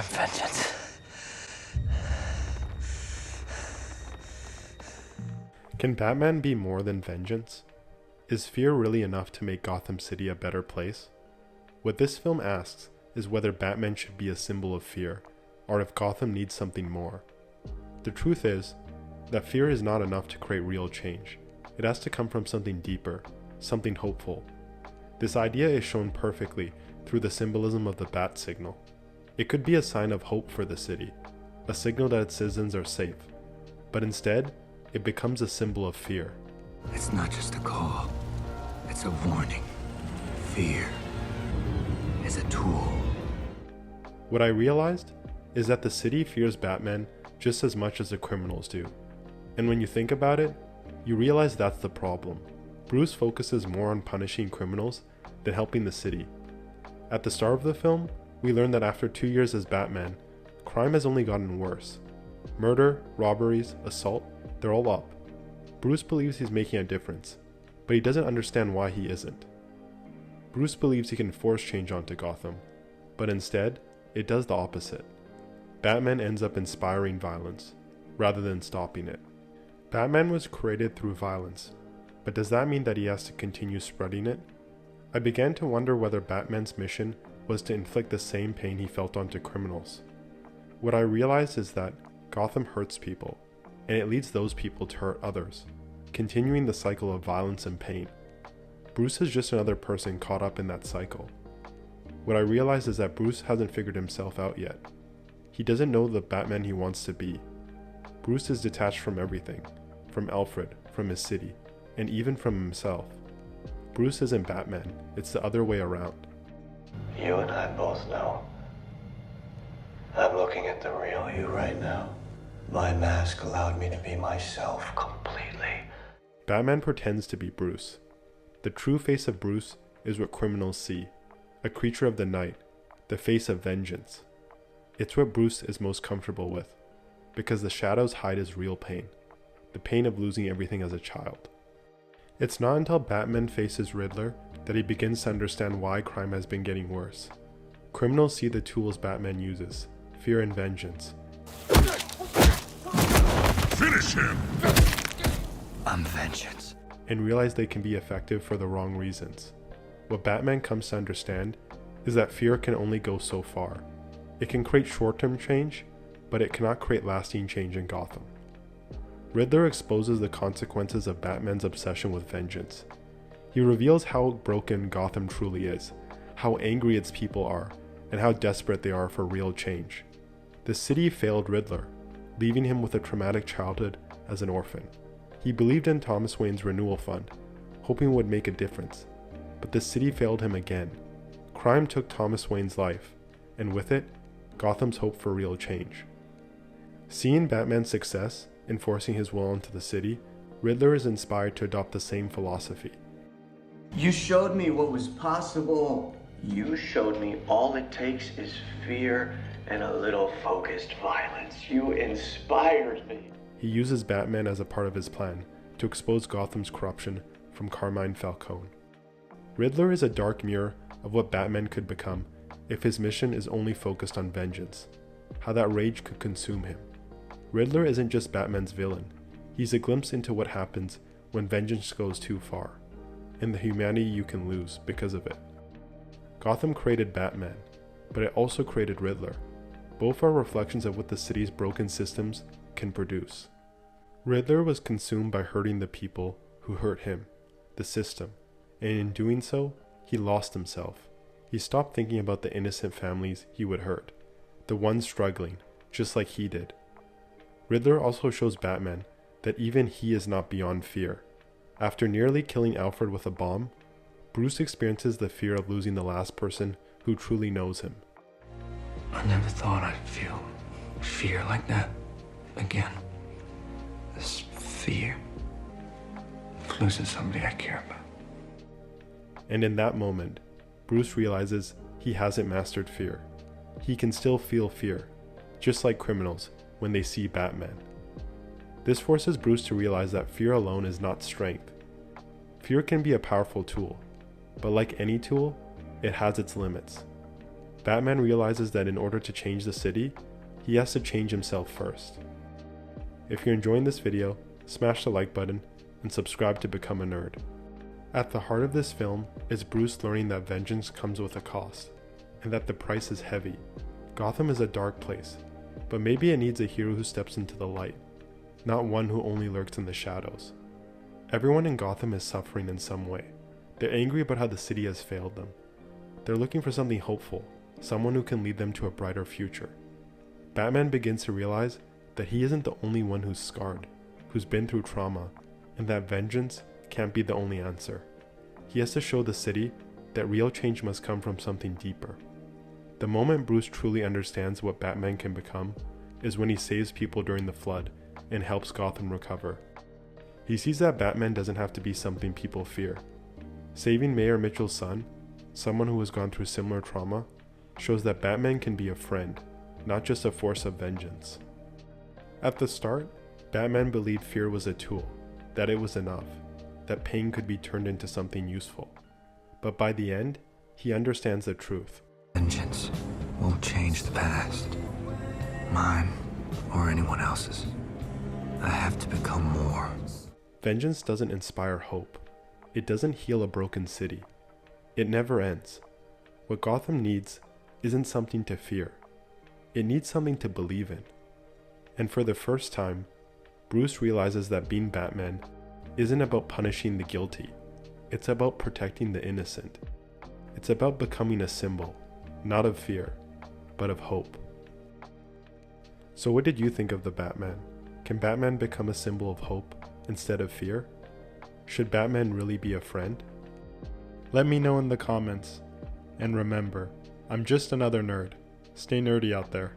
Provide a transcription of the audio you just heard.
I'm vengeance. Can Batman be more than vengeance? Is fear really enough to make Gotham City a better place? What this film asks is whether Batman should be a symbol of fear, or if Gotham needs something more. The truth is that fear is not enough to create real change. It has to come from something deeper, something hopeful. This idea is shown perfectly through the symbolism of the bat signal. It could be a sign of hope for the city, a signal that its citizens are safe, but instead, it becomes a symbol of fear. It's not just a call, it's a warning. Fear is a tool. What I realized is that the city fears Batman just as much as the criminals do. And when you think about it, you realize that's the problem. Bruce focuses more on punishing criminals than helping the city. At the start of the film, we learn that after 2 years as Batman, crime has only gotten worse. Murder, robberies, assault, they're all up. Bruce believes he's making a difference, but he doesn't understand why he isn't. Bruce believes he can force change onto Gotham, but instead, it does the opposite. Batman ends up inspiring violence, rather than stopping it. Batman was created through violence, but does that mean that he has to continue spreading it? I began to wonder whether Batman's mission was to inflict the same pain he felt onto criminals. What I realized is that Gotham hurts people, and it leads those people to hurt others, continuing the cycle of violence and pain. Bruce is just another person caught up in that cycle. What I realized is that Bruce hasn't figured himself out yet. He doesn't know the Batman he wants to be. Bruce is detached from everything, from Alfred, from his city, and even from himself. Bruce isn't Batman, it's the other way around. You and I both know. I'm looking at the real you right now. My mask allowed me to be myself completely. Batman pretends to be Bruce. The true face of Bruce is what criminals see, a creature of the night, the face of vengeance. It's what Bruce is most comfortable with, because the shadows hide his real pain, the pain of losing everything as a child. It's not until Batman faces Riddler that he begins to understand why crime has been getting worse. Criminals see the tools Batman uses, fear and vengeance. Finish him! I'm vengeance. And realize they can be effective for the wrong reasons. What Batman comes to understand is that fear can only go so far. It can create short-term change, but it cannot create lasting change in Gotham. Riddler exposes the consequences of Batman's obsession with vengeance. He reveals how broken Gotham truly is, how angry its people are, and how desperate they are for real change. The city failed Riddler, leaving him with a traumatic childhood as an orphan. He believed in Thomas Wayne's renewal fund, hoping it would make a difference, but the city failed him again. Crime took Thomas Wayne's life, and with it, Gotham's hope for real change. Seeing Batman's success in forcing his will onto the city, Riddler is inspired to adopt the same philosophy. You showed me what was possible. You showed me all it takes is fear and a little focused violence. You inspired me. He uses Batman as a part of his plan to expose Gotham's corruption from Carmine Falcone. Riddler is a dark mirror of what Batman could become if his mission is only focused on vengeance, how that rage could consume him. Riddler isn't just Batman's villain, he's a glimpse into what happens when vengeance goes too far, and the humanity you can lose because of it. Gotham created Batman, but it also created Riddler. Both are reflections of what the city's broken systems can produce. Riddler was consumed by hurting the people who hurt him, the system, and in doing so, he lost himself. He stopped thinking about the innocent families he would hurt, the ones struggling, just like he did. Riddler also shows Batman that even he is not beyond fear. After nearly killing Alfred with a bomb, Bruce experiences the fear of losing the last person who truly knows him. I never thought I'd feel fear like that again. This fear of losing somebody I care about. And in that moment, Bruce realizes he hasn't mastered fear. He can still feel fear, just like criminals when they see Batman. This forces Bruce to realize that fear alone is not strength. Fear can be a powerful tool, but like any tool, it has its limits. Batman realizes that in order to change the city, he has to change himself first. If you're enjoying this video, smash the like button and subscribe to become a nerd. At the heart of this film is Bruce learning that vengeance comes with a cost, and that the price is heavy. Gotham is a dark place, but maybe it needs a hero who steps into the light, not one who only lurks in the shadows. Everyone in Gotham is suffering in some way. They're angry about how the city has failed them. They're looking for something hopeful, someone who can lead them to a brighter future. Batman begins to realize that he isn't the only one who's scarred, who's been through trauma, and that vengeance can't be the only answer. He has to show the city that real change must come from something deeper. The moment Bruce truly understands what Batman can become is when he saves people during the flood and helps Gotham recover. He sees that Batman doesn't have to be something people fear. Saving Mayor Mitchell's son, someone who has gone through similar trauma, shows that Batman can be a friend, not just a force of vengeance. At the start, Batman believed fear was a tool, that it was enough, that pain could be turned into something useful. But by the end, he understands the truth. Vengeance won't change the past, mine or anyone else's. I have to become more. Vengeance doesn't inspire hope. It doesn't heal a broken city. It never ends. What Gotham needs isn't something to fear. It needs something to believe in. And for the first time, Bruce realizes that being Batman isn't about punishing the guilty. It's about protecting the innocent. It's about becoming a symbol, not of fear, but of hope. So what did you think of the Batman? Can Batman become a symbol of hope instead of fear? Should Batman really be a friend? Let me know in the comments. And remember, I'm just another nerd. Stay nerdy out there.